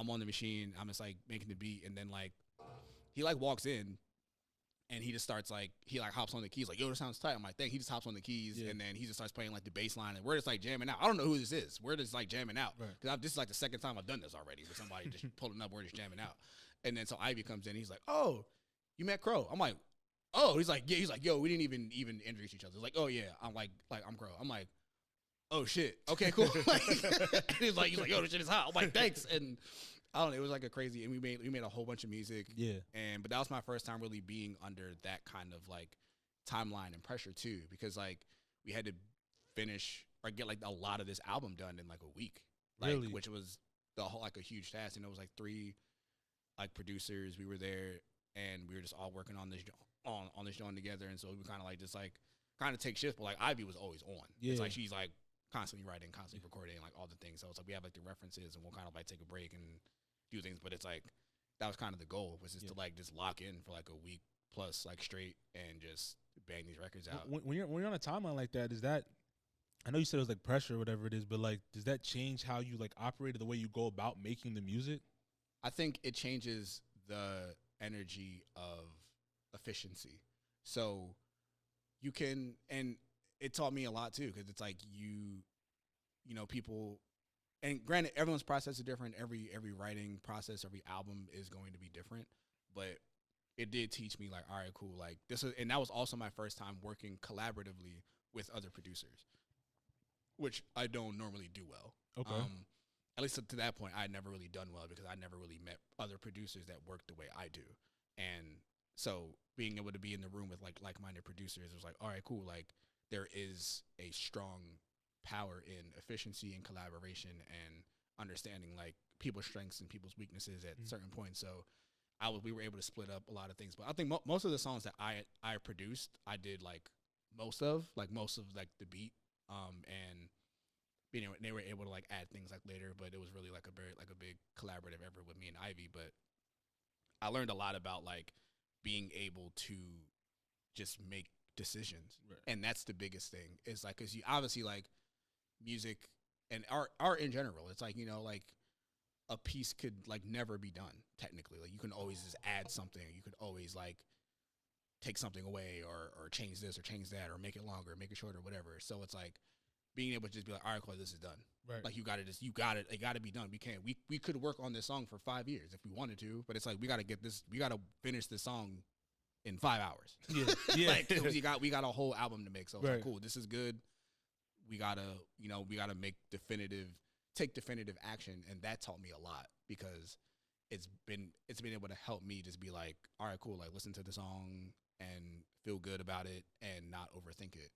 I'm on the machine. I'm just like making the beat, and then like he like walks in. And he just starts like he like hops on the keys like yo, this sounds tight. I'm like, thank. He just hops on the keys and then he just starts playing like the bass line and we're just like jamming out. I don't know who this is. We're just like jamming out because this is like the second time I've done this already with somebody just pulling up. We're just jamming out. And then so Ivy comes in. He's like, oh, you met Crow? I'm like, oh. He's like, yeah. He's like, yo, we didn't even introduce each other. He's like, oh yeah. I'm like I'm Crow. I'm like, oh shit. Okay, cool. Like, he's like, yo, this shit is hot. I'm like, thanks. And I don't know. It was like a crazy, and we made a whole bunch of music. Yeah. But that was my first time really being under that kind of like timeline and pressure too, because like we had to finish or get like a lot of this album done in like a week, like Really? which was the whole like a huge task. And it was like 3 like producers. We were there, and we were just all working on this on this joint together. And so we kind of like just like kind of take shifts, but like Ivy was always on. Yeah. It's like she's like constantly writing, constantly recording, like all the things. So it's like we have like the references, and we'll kind of like take a break and do things, but it's like that was kind of the goal, was just to like just lock in for like a week plus like straight and just bang these records out. When you're on a timeline like that, is that, I know you said it was like pressure or whatever it is, but like does that change how you like operate, the way you go about making the music? I think it changes the energy of efficiency. So you can, and it taught me a lot too, because it's like you know, people. And granted, everyone's process is different. Every writing process, every album is going to be different. But it did teach me like, all right, cool. Like this is, and that was also my first time working collaboratively with other producers, which I don't normally do well. Okay. At least to that point, I had never really done well because I never really met other producers that work the way I do. And so being able to be in the room with like-minded producers, it was like, all right, cool. Like there is a strong power in efficiency and collaboration and understanding like people's strengths and people's weaknesses at certain points. So we were able to split up a lot of things. But I think most of the songs that I produced, I did like most of like the beat, and you know, they were able to like add things like later. But it was really like a big collaborative effort with me and Ivy. But I learned a lot about like being able to just make decisions, and that's the biggest thing. Is like, because you obviously like music and art in general, it's like, you know, like a piece could like never be done technically. Like you can always just add something. You could always like take something away or change this or change that or make it longer, make it shorter, whatever. So it's like being able to just be like, all right, cool, this is done. Right. Like it got to be done. We could work on this song for 5 years if we wanted to, but it's like we got to finish this song in 5 hours. Yeah. Like we got a whole album to make. So it's like, cool, this is good. We gotta take definitive action, and that taught me a lot, because it's been able to help me just be like, all right, cool, like listen to the song and feel good about it and not overthink it.